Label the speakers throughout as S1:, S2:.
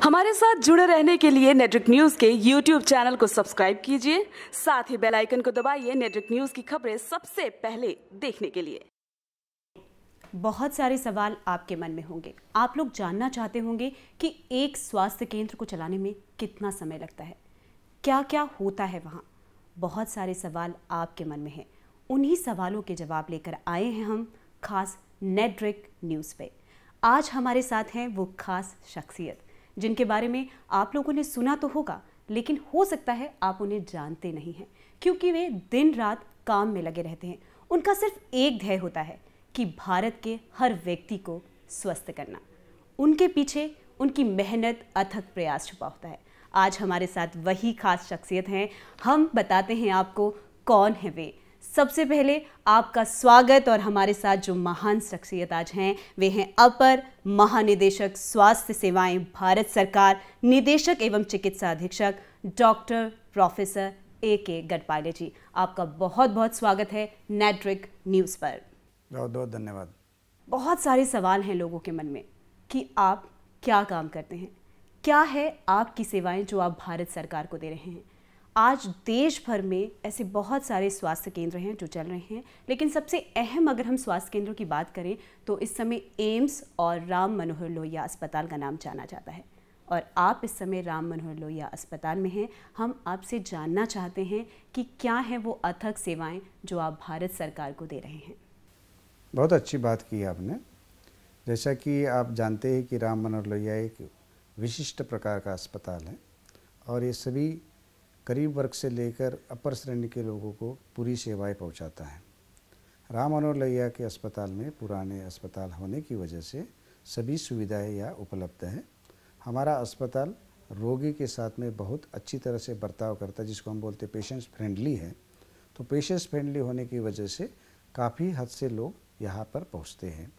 S1: हमारे साथ जुड़े रहने के लिए नेटवर्क न्यूज के यूट्यूब चैनल को सब्सक्राइब कीजिए, साथ ही बेल आइकन को दबाइए नेटवर्क न्यूज की खबरें सबसे पहले देखने के लिए।
S2: बहुत सारे सवाल आपके मन में होंगे। आप लोग जानना चाहते होंगे कि एक स्वास्थ्य केंद्र को चलाने में कितना समय लगता है, क्या क्या होता है वहाँ। बहुत सारे सवाल आपके मन में हैं। उन्हीं सवालों के जवाब लेकर आए हैं हम खास नेटवर्क न्यूज़ पे। आज हमारे साथ हैं वो खास शख्सियत जिनके बारे में आप लोगों ने सुना तो होगा, लेकिन हो सकता है आप उन्हें जानते नहीं हैं, क्योंकि वे दिन रात काम में लगे रहते हैं। उनका सिर्फ एक ध्येय होता है कि भारत के हर व्यक्ति को स्वस्थ करना। उनके पीछे उनकी मेहनत, अथक प्रयास छुपा होता है। आज हमारे साथ वही खास शख्सियत हैं। हम बताते हैं आपको कौन है वे। सबसे पहले आपका स्वागत। और हमारे साथ जो महान शख्सियत आज हैं वे हैं अपर महानिदेशक स्वास्थ्य सेवाएं भारत सरकार, निदेशक एवं चिकित्सा अधीक्षक डॉक्टर प्रोफेसर A.K. गढ़पाले जी। आपका बहुत बहुत स्वागत है नेटवर्क न्यूज़ पर।
S3: बहुत बहुत धन्यवाद।
S2: बहुत सारे सवाल हैं लोगों के मन में कि आप क्या काम करते हैं, क्या है आपकी सेवाएं जो आप भारत सरकार को दे रहे हैं। आज देश भर में ऐसे बहुत सारे स्वास्थ्य केंद्र हैं जो चल रहे हैं, लेकिन सबसे अहम अगर हम स्वास्थ्य केंद्रों की बात करें तो इस समय एम्स और राम मनोहर लोहिया अस्पताल का नाम जाना जाता है। और आप इस समय राम मनोहर लोहिया अस्पताल में हैं। हम आपसे जानना चाहते हैं कि क्या हैं वो अथक सेवाएं जो आप भारत सरकार को दे रहे हैं।
S3: बहुत अच्छी बात की आपने। जैसा कि आप जानते हैं कि राम मनोहर लोहिया एक विशिष्ट प्रकार का अस्पताल है और ये सभी गरीब वर्ग से लेकर अपर श्रेणी के लोगों को पूरी सेवाएं पहुंचाता है। राम मनोहर लोहिया के अस्पताल में पुराने अस्पताल होने की वजह से सभी सुविधाएं यहाँ उपलब्ध हैं। हमारा अस्पताल रोगी के साथ में बहुत अच्छी तरह से बर्ताव करता है, जिसको हम बोलते हैं पेशेंट्स फ्रेंडली है। तो पेशेंट्स फ्रेंडली होने की वजह से काफ़ी हद से लोग यहाँ पर पहुँचते हैं।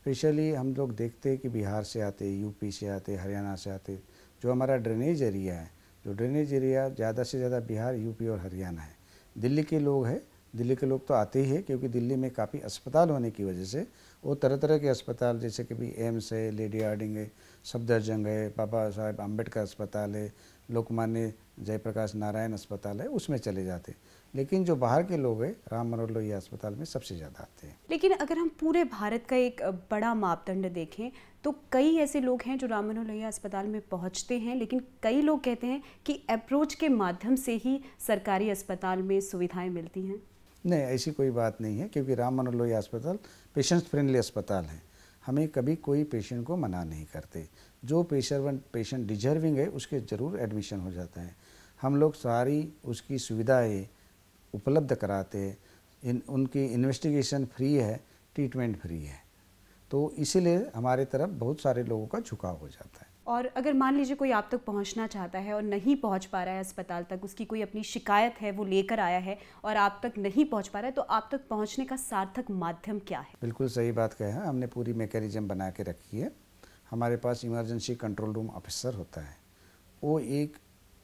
S3: स्पेशली हम लोग देखते हैं कि बिहार से आते, यूपी से आते, हरियाणा से आते। जो हमारा ड्रेनेज एरिया है, जो ड्रेनेज एरिया ज़्यादा से ज़्यादा बिहार, यूपी और हरियाणा है। दिल्ली के लोग हैं, दिल्ली के लोग तो आते ही हैं, क्योंकि दिल्ली में काफ़ी अस्पताल होने की वजह से वो तरह तरह के अस्पताल, जैसे कि भी एम्स है, लेडी हार्डिंग है, सफदरजंग है, बाबा साहेब अम्बेडकर अस्पताल है, लोकमान्य जयप्रकाश नारायण अस्पताल है, उसमें चले जाते। लेकिन जो बाहर के लोग हैं राम मनोहर लोहिया अस्पताल में सबसे ज़्यादा आते हैं।
S2: लेकिन अगर हम पूरे भारत का एक बड़ा मापदंड देखें तो कई ऐसे लोग हैं जो राम मनोहर लोहिया अस्पताल में पहुंचते हैं, लेकिन कई लोग कहते हैं कि अप्रोच के माध्यम से ही सरकारी अस्पताल में सुविधाएं मिलती हैं।
S3: नहीं, ऐसी कोई बात नहीं है, क्योंकि राम मनोहर लोहिया अस्पताल पेशेंट फ्रेंडली अस्पताल है। हमें कभी कोई पेशेंट को मना नहीं करते। जो पेशेंट डिजर्विंग है उसके ज़रूर एडमिशन हो जाता है। हम लोग सारी उसकी सुविधाएँ उपलब्ध कराते हैं। उनकी इन्वेस्टिगेशन फ्री है, ट्रीटमेंट फ्री है। तो इसीलिए हमारे तरफ बहुत सारे लोगों का झुकाव हो जाता है।
S2: और अगर मान लीजिए कोई आप तक पहुंचना चाहता है और नहीं पहुंच पा रहा है अस्पताल तक, उसकी कोई अपनी शिकायत है वो लेकर आया है और आप तक नहीं पहुंच पा रहा है, तो आप तक पहुंचने का सार्थक माध्यम क्या है? बिल्कुल
S3: सही बात कहा है। हमने पूरी मैकेनिज्म बना के रखी है। हमारे पास इमरजेंसी कंट्रोल रूम ऑफिसर होता है। वो एक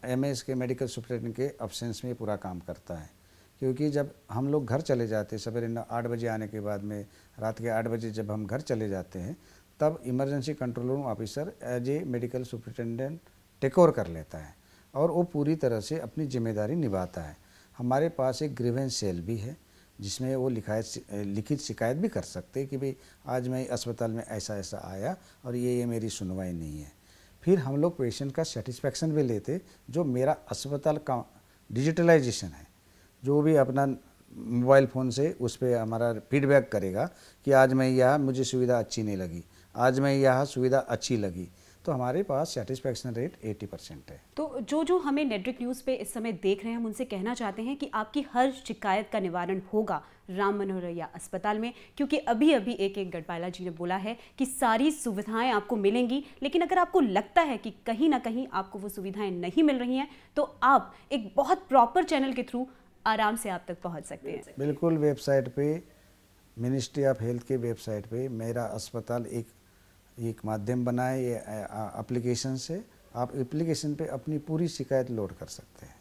S3: MS के मेडिकल सुपरिटेंडेंट के अब्सेंस में पूरा काम करता है। क्योंकि जब हम लोग घर चले जाते हैं, सवेरे 8 बजे आने के बाद में रात के 8 बजे जब हम घर चले जाते हैं, तब emergency control room officer as a medical superintendent take over कर लेता है और वो पूरी तरह से अपनी जिम्मेदारी निभाता है। हमारे पास एक ग्रीवेंस सेल भी है, जिसमें वो लिखित शिकायत भी कर सकते हैं कि भाई आज मैं अस्पताल में ऐसा ऐसा आया और ये मेरी सुनवाई नहीं है। फिर हम लोग पेशेंट का सेटिस्फैक्शन भी लेते। जो मेरा अस्पताल का डिजिटलाइजेशन है, जो भी अपना मोबाइल फ़ोन से उस पर हमारा फीडबैक करेगा कि आज मैं यहाँ मुझे सुविधा अच्छी नहीं लगी, आज मैं यहाँ सुविधा अच्छी लगी, तो हमारे पास सेटिस्फैक्शन रेट 80% है।
S2: तो जो हमें नेटवर्क न्यूज़ पे इस समय देख रहे हैं, हम उनसे कहना चाहते हैं कि आपकी हर शिकायत का निवारण होगा राम मनोहर लोहिया अस्पताल में, क्योंकि अभी A.K. गढ़पाले जी ने बोला है कि सारी सुविधाएं आपको मिलेंगी। लेकिन अगर आपको लगता है कि कहीं ना कहीं आपको वो सुविधाएं नहीं मिल रही हैं, तो आप एक बहुत प्रॉपर चैनल के थ्रू आराम से आप तक पहुंच सकते हैं।
S3: बिल्कुल, वेबसाइट पे, मिनिस्ट्री ऑफ हेल्थ के वेबसाइट पे मेरा अस्पताल एक माध्यम बनाए, ये एप्लीकेशन से आप एप्लीकेशन पे अपनी पूरी शिकायत लोड कर सकते हैं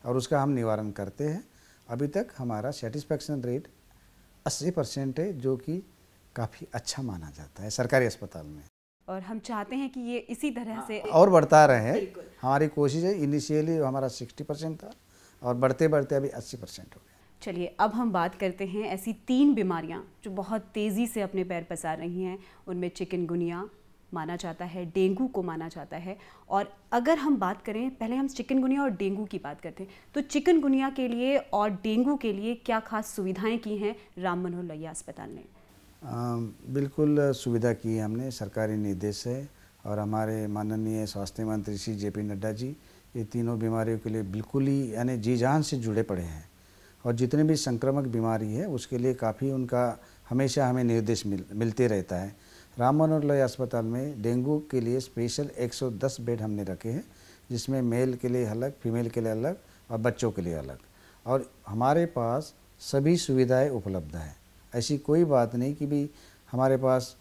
S3: और उसका हम निवारण करते हैं। अभी तक हमारा सेटिस्फैक्शन रेट 80% है, जो कि काफ़ी अच्छा माना जाता है सरकारी अस्पताल में।
S2: और हम चाहते हैं कि ये इसी तरह से
S3: और बढ़ता रहे। हमारी कोशिश है, इनिशियली हमारा 60% था और बढ़ते बढ़ते अभी 80% हो गया।
S2: चलिए अब हम बात करते हैं ऐसी 3 बीमारियां जो बहुत तेज़ी से अपने पैर पसार रही हैं। उनमें चिकनगुनिया माना जाता है, डेंगू को माना जाता है। और अगर हम बात करें, पहले हम चिकनगुनिया और डेंगू की बात करते हैं, तो चिकनगुनिया के लिए और डेंगू के लिए क्या खास सुविधाएं की हैं राम मनोहर लोहिया अस्पताल ने?
S3: बिल्कुल सुविधा की है हमने, सरकारी निर्देश है और हमारे माननीय स्वास्थ्य मंत्री श्री JP नड्डा जी ये तीनों बीमारियों के लिए बिल्कुल ही यानी जी जान से जुड़े पड़े हैं। और जितने भी संक्रामक बीमारी है उसके लिए काफ़ी उनका हमेशा हमें निर्देश मिलते रहता है। राम मनोहर लोहिया अस्पताल में डेंगू के लिए स्पेशल 110 बेड हमने रखे हैं, जिसमें मेल के लिए अलग, फीमेल के लिए अलग और बच्चों के लिए अलग। और हमारे पास सभी सुविधाएं उपलब्ध हैं। ऐसी कोई बात नहीं कि भी हमारे पास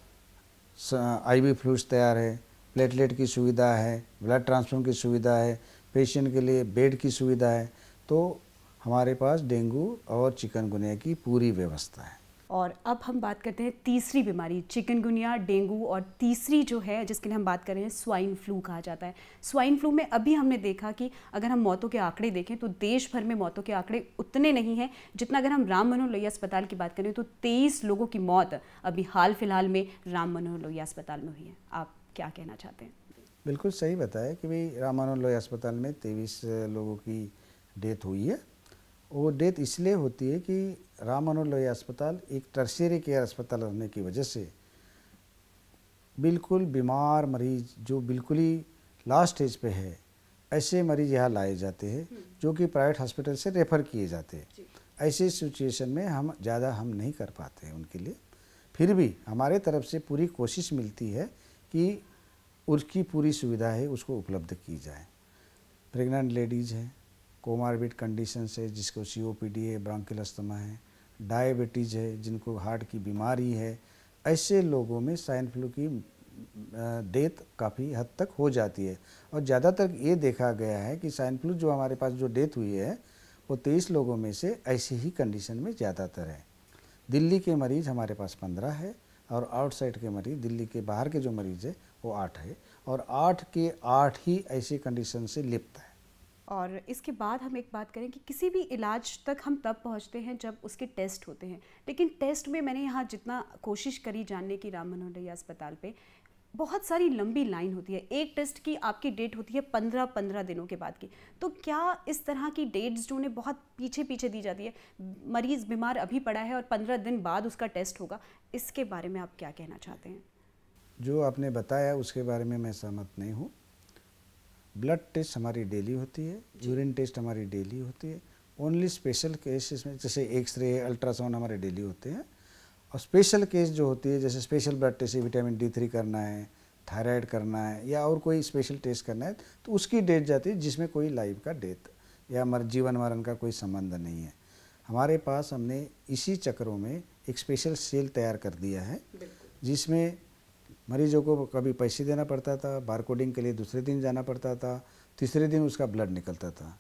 S3: IV फ्लूइड्स तैयार है, प्लेटलेट की सुविधा है, ब्लड ट्रांसफ्यूजन की सुविधा है, पेशेंट के लिए बेड की सुविधा है। तो हमारे पास डेंगू और चिकनगुनिया की पूरी व्यवस्था है।
S2: और अब हम बात करते हैं तीसरी बीमारी, चिकनगुनिया, डेंगू, और तीसरी जो है जिसके लिए हम बात कर रहे हैं स्वाइन फ्लू कहा जाता है। स्वाइन फ्लू में अभी हमने देखा कि अगर हम मौतों के आंकड़े देखें तो देश भर में मौतों के आंकड़े उतने नहीं हैं जितना अगर हम राम मनोहर लोहिया अस्पताल की बात करें तो 23 लोगों की मौत अभी हाल फिलहाल में राम मनोहर लोहिया अस्पताल में हुई है। आप क्या कहना चाहते हैं?
S3: बिल्कुल सही बताया कि भाई राम मनोहर लोहिया अस्पताल में 23 लोगों की डेथ हुई है। वो डेथ इसलिए होती है कि राम मनोहर लोहिया अस्पताल एक टर्शियरी केयर अस्पताल होने की वजह से बिल्कुल बीमार मरीज जो बिल्कुल ही लास्ट स्टेज पे है, ऐसे मरीज यहाँ लाए जाते हैं जो कि प्राइवेट हॉस्पिटल से रेफ़र किए जाते हैं। ऐसे सिचुएशन में हम नहीं कर पाते हैं उनके लिए। फिर भी हमारे तरफ से पूरी कोशिश मिलती है कि उसकी पूरी सुविधा है उसको उपलब्ध की जाए। प्रेग्नेंट लेडीज़ हैं, कोमार्बिड कंडीशंस है जिसको COPD है, ब्रोंकियल अस्थमा है, डायबिटीज़ है, जिनको हार्ट की बीमारी है, ऐसे लोगों में स्वाइन फ्लू की डेथ काफ़ी हद तक हो जाती है। और ज़्यादातर ये देखा गया है कि स्वाइन फ्लू जो हमारे पास जो डेथ हुई है वो 23 लोगों में से ऐसी ही कंडीशन में ज़्यादातर है। दिल्ली के मरीज़ हमारे पास 15 है और आउटसाइड के मरीज़, दिल्ली के बाहर के जो मरीज़ है वो 8 है और 8 के 8 ही ऐसी कंडीशन से लिप्त है।
S2: और इसके बाद हम एक बात करें कि किसी भी इलाज तक हम तब पहुंचते हैं जब उसके टेस्ट होते हैं, लेकिन टेस्ट में मैंने यहाँ जितना कोशिश करी जानने की राम मनोहर लोहिया अस्पताल पे, बहुत सारी लंबी लाइन होती है। एक टेस्ट की आपकी डेट होती है 15-15 दिनों के बाद की। तो क्या इस तरह की डेट्स जो उन्हें बहुत पीछे पीछे दी जाती है, मरीज़ बीमार अभी पड़ा है और 15 दिन बाद उसका टेस्ट होगा, इसके बारे में आप क्या कहना चाहते हैं?
S3: जो आपने बताया उसके बारे में मैं सहमत नहीं हूँ। ब्लड टेस्ट हमारी डेली होती है, यूरिन टेस्ट हमारी डेली होती है। ओनली स्पेशल केसेस में जैसे एक्सरे, अल्ट्रासाउंड हमारे डेली होते हैं। और स्पेशल केस जो होती है जैसे special blood test, vitamin D3 करना है, थायराइड करना है या और कोई स्पेशल टेस्ट करना है तो उसकी डेट जाती है जिसमें कोई लाइफ का डेथ या जीवन मरण का कोई संबंध नहीं है। हमारे पास हमने इसी चक्रों में एक स्पेशल सेल तैयार कर दिया है जिसमें मरीजों को कभी पैसे देना पड़ता था, बारकोडिंग के लिए दूसरे दिन जाना पड़ता था, तीसरे दिन उसका ब्लड निकलता था।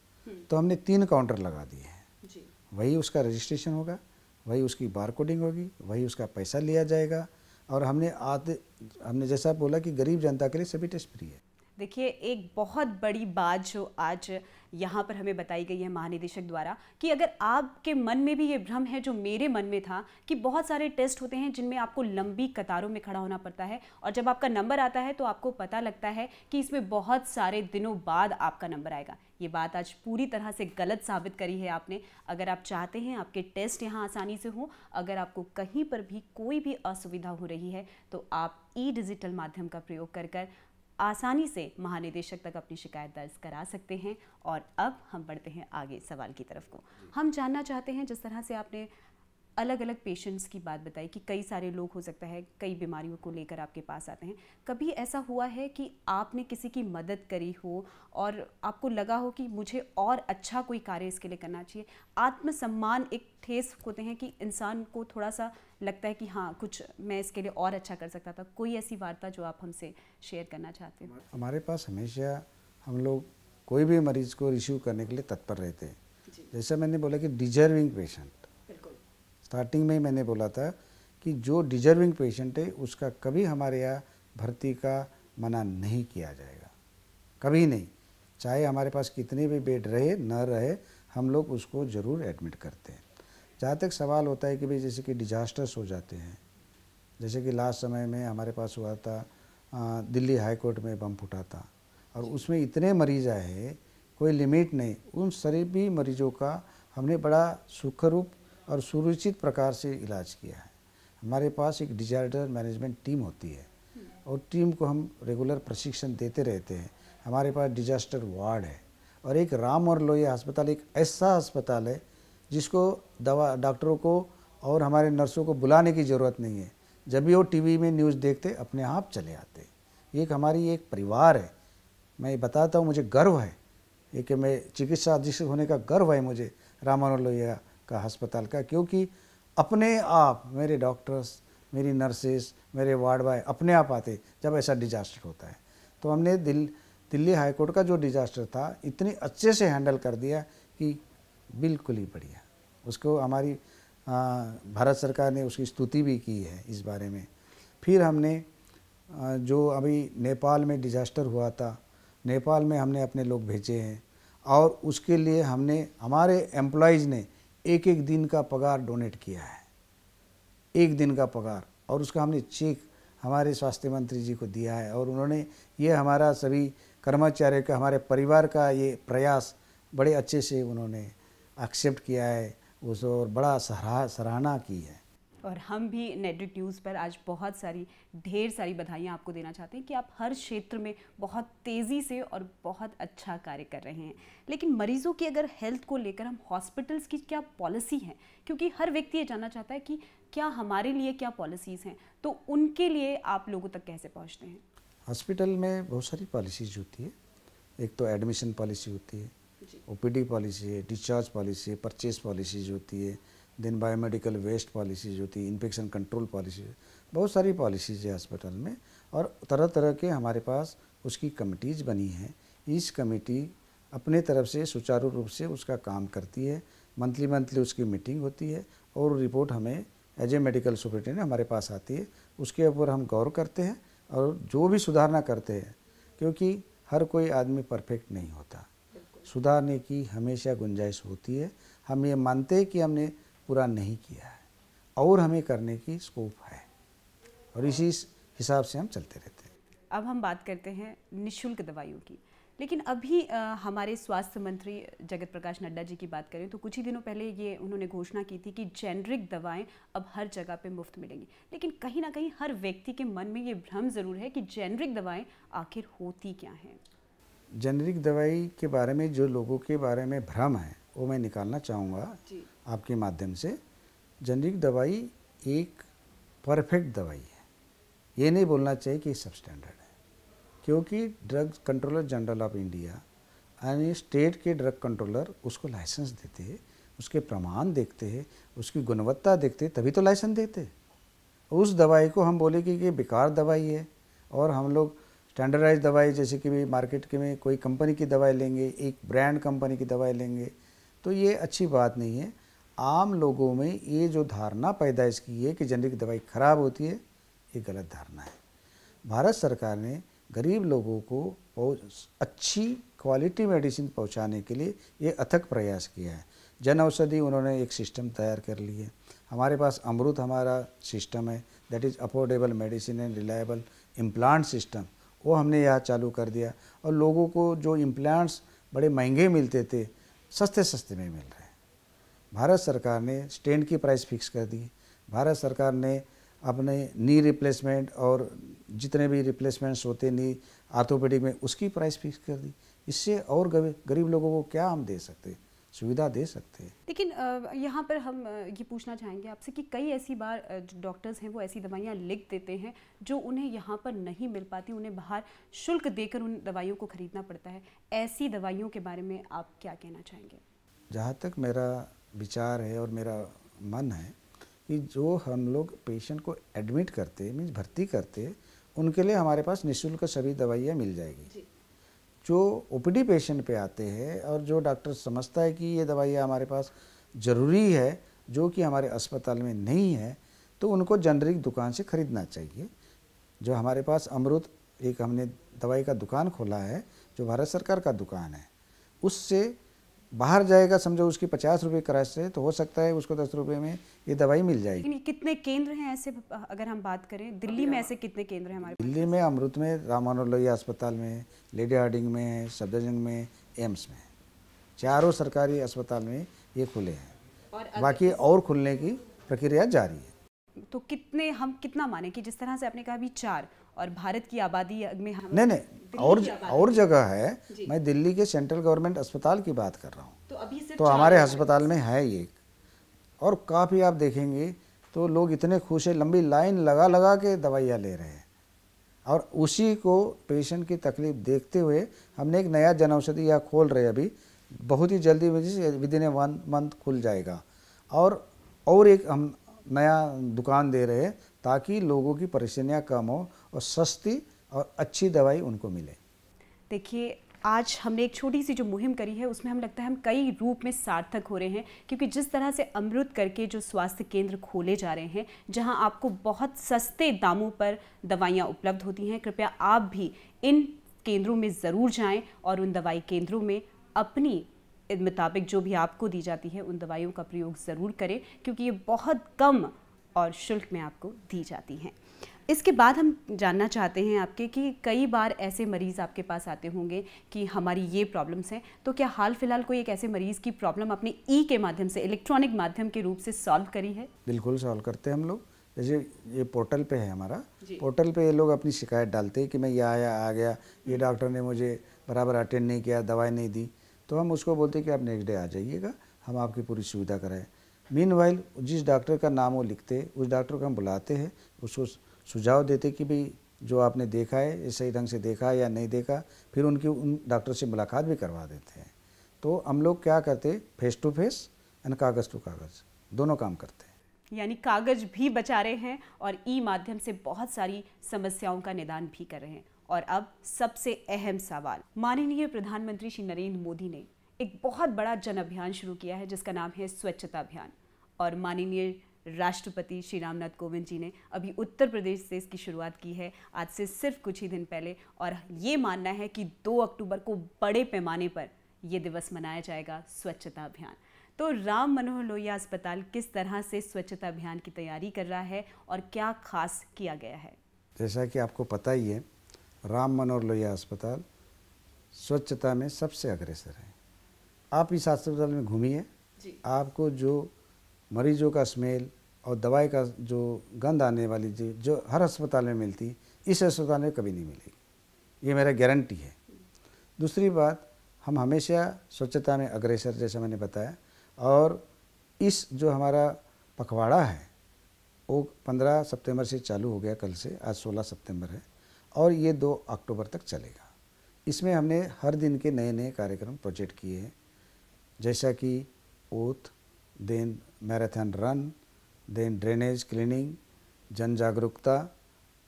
S3: तो हमने 3 काउंटर लगा दिए हैं। वही उसका रजिस्ट्रेशन होगा, वही उसकी बारकोडिंग होगी, वही उसका पैसा लिया जाएगा। और हमने जैसा बोला कि गरीब जनता के लिए सभी टेस्ट फ्री है।
S2: देखिए, एक बहुत बड़ी बात जो आज यहाँ पर हमें बताई गई है महानिदेशक द्वारा कि अगर आपके मन में भी ये भ्रम है जो मेरे मन में था कि बहुत सारे टेस्ट होते हैं जिनमें आपको लंबी कतारों में खड़ा होना पड़ता है और जब आपका नंबर आता है तो आपको पता लगता है कि इसमें बहुत सारे दिनों बाद आपका नंबर आएगा। ये बात आज पूरी तरह से गलत साबित करी है आपने। अगर आप चाहते हैं आपके टेस्ट यहाँ आसानी से हों, अगर आपको कहीं पर भी कोई भी असुविधा हो रही है तो आप डिजिटल माध्यम का प्रयोग कर आसानी से महानिदेशक तक अपनी शिकायत दर्ज करा सकते हैं। और अब हम बढ़ते हैं आगे सवाल की तरफ को। हम जानना चाहते हैं, जिस तरह से आपने अलग अलग पेशेंट्स की बात बताई कि कई सारे लोग हो सकता है कई बीमारियों को लेकर आपके पास आते हैं, कभी ऐसा हुआ है कि आपने किसी की मदद करी हो और आपको लगा हो कि मुझे और अच्छा कोई कार्य इसके लिए करना चाहिए? आत्मसम्मान एक ठेस होते हैं कि इंसान को थोड़ा सा लगता है कि हाँ कुछ मैं इसके लिए और अच्छा कर सकता था। कोई ऐसी वार्ता जो आप हमसे शेयर करना चाहते हैं?
S3: हमारे पास हमेशा हम लोग कोई भी मरीज़ को रिसीव करने के लिए तत्पर रहते हैं। जैसा मैंने बोला कि डिजर्विंग पेशेंट, स्टार्टिंग में ही मैंने बोला था कि जो डिजर्विंग पेशेंट है उसका कभी हमारे यहाँ भर्ती का मना नहीं किया जाएगा, कभी नहीं। चाहे हमारे पास कितने भी बेड रहे न रहे, हम लोग उसको ज़रूर एडमिट करते हैं। जहाँ तक सवाल होता है कि भाई जैसे कि डिजास्टर्स हो जाते हैं, जैसे कि लास्ट समय में हमारे पास हुआ था, दिल्ली हाई कोर्ट में बम फूटा था और उसमें इतने मरीज आए, कोई लिमिट नहीं। उन सभी मरीजों का हमने बड़ा सुखरूप और सुरक्षित प्रकार से इलाज किया है। हमारे पास एक डिजास्टर मैनेजमेंट टीम होती है और टीम को हम रेगुलर प्रशिक्षण देते रहते हैं। हमारे पास डिजास्टर वार्ड है और एक राम और लोहिया अस्पताल एक ऐसा अस्पताल है जिसको दवा डॉक्टरों को और हमारे नर्सों को बुलाने की ज़रूरत नहीं है। जब भी वो टीवी में न्यूज़ देखते अपने आप चले आते। एक हमारी एक परिवार है। मैं बताता हूँ, मुझे गर्व है ये कि मैं चिकित्सा अधीक्षक होने का गर्व है मुझे राम मनोहर लोहिया का अस्पताल का, क्योंकि अपने आप मेरे डॉक्टर्स, मेरी नर्सेस, मेरे वार्ड बॉय अपने आप आते जब ऐसा डिजास्टर होता है। तो हमने दिल्ली हाई कोर्ट का जो डिजास्टर था इतने अच्छे से हैंडल कर दिया कि बिल्कुल ही बढ़िया। उसको हमारी भारत सरकार ने उसकी स्तुति भी की है इस बारे में। फिर हमने जो अभी नेपाल में डिजास्टर हुआ था, नेपाल में हमने अपने लोग भेजे हैं और उसके लिए हमने हमारे एम्प्लॉयज़ ने एक एक दिन का पगार डोनेट किया है, एक दिन का पगार, और उसका हमने चेक हमारे स्वास्थ्य मंत्री जी को दिया है। और उन्होंने ये हमारा सभी कर्मचारियों का, हमारे परिवार का ये प्रयास बड़े अच्छे से उन्होंने एक्सेप्ट किया है उस, और बड़ा सराहना की है।
S2: और हम भी नेटवर्क न्यूज़ पर आज बहुत सारी ढेर सारी बधाइयाँ आपको देना चाहते हैं कि आप हर क्षेत्र में बहुत तेज़ी से और बहुत अच्छा कार्य कर रहे हैं। लेकिन मरीजों की अगर हेल्थ को लेकर हम हॉस्पिटल्स की क्या पॉलिसी है, क्योंकि हर व्यक्ति ये जानना चाहता है कि क्या हमारे लिए क्या पॉलिसीज़ हैं, तो उनके लिए आप लोगों तक कैसे पहुँचते हैं?
S3: हॉस्पिटल में बहुत सारी पॉलिसीज होती है। एक तो एडमिशन पॉलिसी होती है, ओपीडी पॉलिसी है, डिस्चार्ज पॉलिसी है, परचेज पॉलिसीज होती है, देन बायोमेडिकल वेस्ट पॉलिसीज होती है, इन्फेक्शन कंट्रोल पॉलिसी, बहुत सारी पॉलिसीज है हॉस्पिटल में। और तरह तरह के हमारे पास उसकी कमिटीज़ बनी हैं। इस कमेटी अपने तरफ से सुचारू रूप से उसका काम करती है। मंथली उसकी मीटिंग होती है और रिपोर्ट हमें एज ए मेडिकल सुपरिटेंडेंट हमारे पास आती है। उसके ऊपर हम गौर करते हैं और जो भी सुधारना करते हैं, क्योंकि हर कोई आदमी परफेक्ट नहीं होता, सुधारने की हमेशा गुंजाइश होती है। हम ये मानते हैं कि हमने पूरा नहीं किया है और हमें करने की स्कोप है, और इसी हिसाब से हम चलते रहते हैं।
S2: अब हम बात करते हैं निःशुल्क दवाइयों की। लेकिन अभी हमारे स्वास्थ्य मंत्री जगत प्रकाश नड्डा जी की बात करें तो कुछ ही दिनों पहले ये उन्होंने घोषणा की थी कि जेनरिक दवाएं अब हर जगह पे मुफ्त मिलेंगी। लेकिन कहीं ना कहीं हर व्यक्ति के मन में ये भ्रम ज़रूर है कि जेनरिक दवाएं आखिर होती क्या हैं।
S3: जेनरिक दवाई के बारे में जो लोगों के बारे में भ्रम है वो मैं निकालना चाहूँगा आपके माध्यम से। जेनरिक दवाई एक परफेक्ट दवाई है, ये नहीं बोलना चाहिए कि सब स्टैंडर्ड है, क्योंकि drug controller general of India यानी स्टेट के ड्रग कंट्रोलर उसको लाइसेंस देते हैं, उसके प्रमाण देखते हैं, उसकी गुणवत्ता देखते तभी तो लाइसेंस देते। उस दवाई को हम बोले कि बेकार दवाई है और हम लोग स्टैंडर्डाइज दवाई जैसे कि भी मार्केट के में कोई कंपनी की दवाई लेंगे, एक ब्रांड कंपनी की दवाई लेंगे, तो ये अच्छी बात नहीं है। आम लोगों में ये जो धारणा पैदाइश की है कि जेनरिक दवाई खराब होती है, ये गलत धारणा है। भारत सरकार ने गरीब लोगों को अच्छी क्वालिटी मेडिसिन पहुंचाने के लिए ये अथक प्रयास किया है। जन औषधि उन्होंने एक सिस्टम तैयार कर ली है। हमारे पास अमृत हमारा सिस्टम है, that is affordable medicine and reliable implant system, वो हमने यहाँ चालू कर दिया। और लोगों को जो इम्प्लांट्स बड़े महंगे मिलते थे, सस्ते में मिल रहे हैं। भारत सरकार ने स्टेंट की प्राइस फिक्स कर दी। भारत सरकार ने अपने नी रिप्लेसमेंट और जितने भी रिप्लेसमेंट्स होते नी आर्थोपेडिक में उसकी प्राइस फिक्स कर दी। इससे और गरीब लोगों को क्या हम दे सकते, सुविधा दे सकते हैं।
S2: लेकिन यहाँ पर हम ये पूछना चाहेंगे आपसे कि कई ऐसी बार जो डॉक्टर्स हैं वो ऐसी दवाइयाँ लिख देते हैं जो उन्हें यहाँ पर नहीं मिल पाती, उन्हें बाहर शुल्क देकर उन दवाइयों को खरीदना पड़ता है। ऐसी दवाइयों के बारे में आप क्या कहना चाहेंगे?
S3: जहाँ तक मेरा विचार है और मेरा मन है कि जो हम लोग पेशेंट को एडमिट करते मीन्स भर्ती करते, उनके लिए हमारे पास निःशुल्क सभी दवाइयाँ मिल जाएगी। जो ओपीडी पेशेंट पे आते हैं और जो डॉक्टर समझता है कि ये दवाइयाँ हमारे पास ज़रूरी है जो कि हमारे अस्पताल में नहीं है, तो उनको जेनरिक दुकान से ख़रीदना चाहिए। जो हमारे पास अमृत एक हमने दवाई का दुकान खोला है, जो भारत सरकार का दुकान है, उससे बाहर जाएगा, समझो उसकी 50 रुपये क्रॉस है, तो हो सकता है उसको 10 रुपये में ये दवाई मिल जाएगी।
S2: लेकिन कितने केंद्र हैं ऐसे, अगर हम बात करें दिल्ली में, ऐसे कितने केंद्र हैं हमारे?
S3: दिल्ली में अमृत में, राम मनोहर लोहिया अस्पताल में, लेडी हार्डिंग में, सफदरजंग में, एम्स में, चारों सरकारी अस्पताल में ये खुले हैं, और बाकी और खुलने की प्रक्रिया जारी है।
S2: तो कितने, हम कितना माने कि जिस तरह से आपने कहा अभी 4, और भारत की आबादी में हम
S3: नहीं और जगह है, मैं दिल्ली के सेंट्रल गवर्नमेंट अस्पताल की बात कर रहा हूँ, तो हमारे अस्पताल में है ये, और काफ़ी आप देखेंगे तो लोग इतने खुश हैं, लंबी लाइन लगा लगा के दवाइयाँ ले रहे हैं, और उसी को पेशेंट की तकलीफ देखते हुए हमने एक नया जन औषधि यहाँ खोल रहे हैं, अभी बहुत ही जल्दी विदिन ए 1 मंथ खुल जाएगा, और एक हम नया दुकान दे रहे हैं ताकि लोगों की परेशानियां कम हो और सस्ती और अच्छी दवाई उनको मिले।
S2: देखिए, आज हमने एक छोटी सी जो मुहिम करी है उसमें हम लगता है हम कई रूप में सार्थक हो रहे हैं, क्योंकि जिस तरह से अमृत करके जो स्वास्थ्य केंद्र खोले जा रहे हैं जहां आपको बहुत सस्ते दामों पर दवाइयां उपलब्ध होती हैं, कृपया आप भी इन केंद्रों में ज़रूर जाएं और उन दवाई केंद्रों में अपनी मुताबिक जो भी आपको दी जाती है उन दवाइयों का प्रयोग ज़रूर करें, क्योंकि ये बहुत कम और शुल्क में आपको दी जाती हैं। इसके बाद हम जानना चाहते हैं आपके कि कई बार ऐसे मरीज़ आपके पास आते होंगे कि हमारी ये प्रॉब्लम्स हैं, तो क्या हाल फिलहाल कोई एक ऐसे मरीज़ की प्रॉब्लम अपने के माध्यम से, इलेक्ट्रॉनिक माध्यम के रूप से सॉल्व करी है?
S3: बिल्कुल सॉल्व करते हैं हम लोग। जैसे ये पोर्टल पे है हमारा, पोर्टल पे ये लोग अपनी शिकायत डालते हैं कि मैं यहाँ आ गया, ये डॉक्टर ने मुझे बराबर अटेंड नहीं किया, दवाई नहीं दी, तो हम उसको बोलते हैं कि आप नेक्स्ट डे आ जाइएगा, हम आपकी पूरी सुविधा कराएं। मीनवाइल जिस डॉक्टर का नाम वो लिखते, उस डॉक्टर को हम बुलाते हैं, उसको सुझाव देते कि भाई जो आपने देखा है ये सही ढंग से देखा या नहीं देखा, फिर उन डॉक्टर से मुलाकात भी करवा देते हैं। तो हम लोग क्या करते, फेस टू फेस एंड कागज़ टू कागज़ दोनों काम करते हैं।
S2: यानी कागज भी बचा रहे हैं और माध्यम से बहुत सारी समस्याओं का निदान भी कर रहे हैं। और अब सबसे अहम सवाल, माननीय प्रधानमंत्री श्री नरेंद्र मोदी ने एक बहुत बड़ा जन अभियान शुरू किया है जिसका नाम है स्वच्छता अभियान, और माननीय राष्ट्रपति श्री रामनाथ कोविंद जी ने अभी उत्तर प्रदेश से इसकी शुरुआत की है, आज से सिर्फ कुछ ही दिन पहले, और ये मानना है कि 2 अक्टूबर को बड़े पैमाने पर यह दिवस मनाया जाएगा, स्वच्छता अभियान। तो राम मनोहर लोहिया अस्पताल किस तरह से स्वच्छता अभियान की तैयारी कर रहा है और क्या खास किया गया है?
S3: जैसा कि आपको पता ही है, राम मनोहर लोहिया अस्पताल स्वच्छता में सबसे अग्रसर है। आप इस अस्पताल में घूमिए, आपको जो मरीजों का स्मेल और दवाई का जो गंध आने वाली जो हर अस्पताल में मिलती, इस अस्पताल में कभी नहीं मिलेगी, ये मेरा गारंटी है। दूसरी बात, हम हमेशा स्वच्छता में अग्रसर, जैसा मैंने बताया, और इस जो हमारा पखवाड़ा है वो 15 सितंबर से चालू हो गया, कल से, आज 16 सितंबर है, और ये 2 अक्टूबर तक चलेगा। इसमें हमने हर दिन के नए नए कार्यक्रम प्रोजेक्ट किए हैं, जैसा कि oath, then marathon run, then drainage cleaning, जन जागरूकता,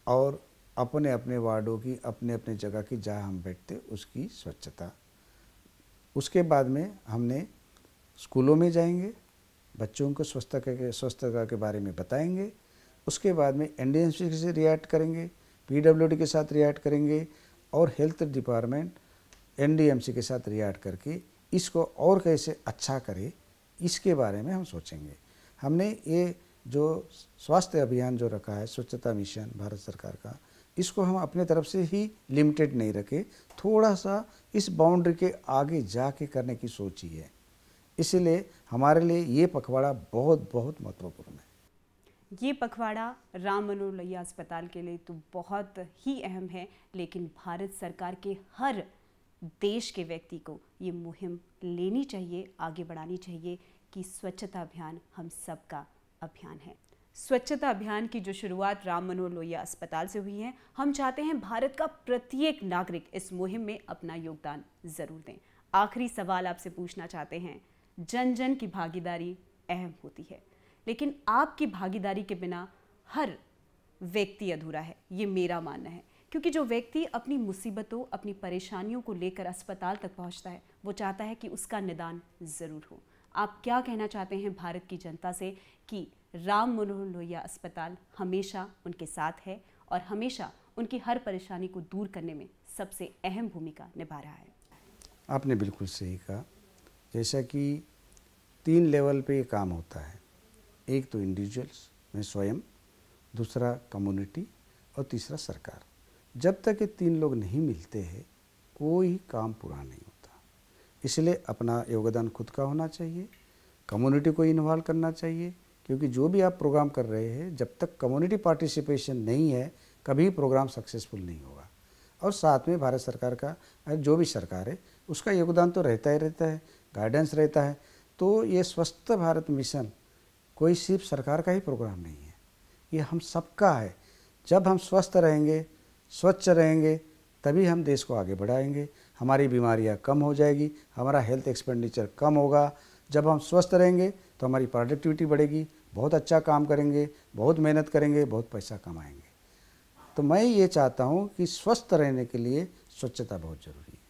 S3: और अपने अपने वार्डों की, अपने अपने जगह की जहाँ हम बैठते उसकी स्वच्छता। उसके बाद में हमने स्कूलों में जाएंगे, बच्चों को स्वच्छता के बारे में बताएंगे। उसके बाद में एनडीएमसी से रिएक्ट करेंगे, पीडब्ल्यूडी के साथ रिएक्ट करेंगे, और हेल्थ डिपार्टमेंट एनडीएमसी के साथ रिएक्ट करके इसको और कैसे अच्छा करे, इसके बारे में हम सोचेंगे। हमने ये जो स्वास्थ्य अभियान जो रखा है, स्वच्छता मिशन भारत सरकार का, इसको हम अपने तरफ से ही लिमिटेड नहीं रखे, थोड़ा सा इस बाउंड्री के आगे जाके करने की सोची है। इसलिए हमारे लिए ये पखवाड़ा बहुत बहुत महत्वपूर्ण है।
S2: ये पखवाड़ा राम मनोहर लोहिया अस्पताल के लिए तो बहुत ही अहम है, लेकिन भारत सरकार के हर देश के व्यक्ति को ये मुहिम लेनी चाहिए, आगे बढ़ानी चाहिए कि स्वच्छता अभियान हम सबका अभियान है। स्वच्छता अभियान की जो शुरुआत राम मनोहर लोहिया अस्पताल से हुई है, हम चाहते हैं भारत का प्रत्येक नागरिक इस मुहिम में अपना योगदान जरूर दें। आखिरी सवाल आपसे पूछना चाहते हैं, जन जन की भागीदारी अहम होती है, लेकिन आपकी भागीदारी के बिना हर व्यक्ति अधूरा है, ये मेरा मानना है। क्योंकि जो व्यक्ति अपनी मुसीबतों, अपनी परेशानियों को लेकर अस्पताल तक पहुंचता है, वो चाहता है कि उसका निदान ज़रूर हो। आप क्या कहना चाहते हैं भारत की जनता से कि राम मनोहर लोहिया अस्पताल हमेशा उनके साथ है और हमेशा उनकी हर परेशानी को दूर करने में सबसे अहम भूमिका निभा रहा है।
S3: आपने बिल्कुल सही कहा। जैसा कि 3 लेवल पे ये काम होता है, एक तो इंडिविजुअल्स में स्वयं, दूसरा कम्युनिटी और तीसरा सरकार। जब तक ये 3 लोग नहीं मिलते हैं कोई काम पूरा नहीं होता। इसलिए अपना योगदान खुद का होना चाहिए, कम्युनिटी को इन्वॉल्व करना चाहिए, क्योंकि जो भी आप प्रोग्राम कर रहे हैं जब तक कम्युनिटी पार्टिसिपेशन नहीं है कभी प्रोग्राम सक्सेसफुल नहीं होगा। और साथ में भारत सरकार का, जो भी सरकार है उसका योगदान तो रहता ही रहता है, गाइडेंस रहता है। तो ये स्वस्थ भारत मिशन कोई सिर्फ सरकार का ही प्रोग्राम नहीं है, ये हम सबका है। जब हम स्वस्थ रहेंगे, स्वच्छ रहेंगे, तभी हम देश को आगे बढ़ाएंगे, हमारी बीमारियां कम हो जाएगी, हमारा हेल्थ एक्सपेंडिचर कम होगा। जब हम स्वस्थ रहेंगे तो हमारी प्रोडक्टिविटी बढ़ेगी, बहुत अच्छा काम करेंगे, बहुत मेहनत करेंगे, बहुत पैसा कमाएंगे। तो मैं ये चाहता हूँ कि स्वस्थ रहने के लिए स्वच्छता बहुत ज़रूरी है।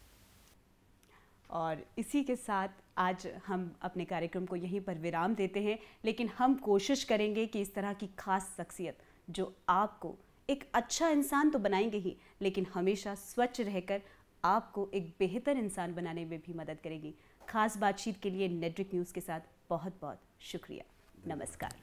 S2: और इसी के साथ आज हम अपने कार्यक्रम को यहीं पर विराम देते हैं, लेकिन हम कोशिश करेंगे कि इस तरह की खास शख्सियत जो आपको एक अच्छा इंसान तो बनाएंगे ही, लेकिन हमेशा स्वच्छ रहकर आपको एक बेहतर इंसान बनाने में भी मदद करेगी। खास बातचीत के लिए नेटवर्क न्यूज़ के साथ बहुत बहुत शुक्रिया। नमस्कार।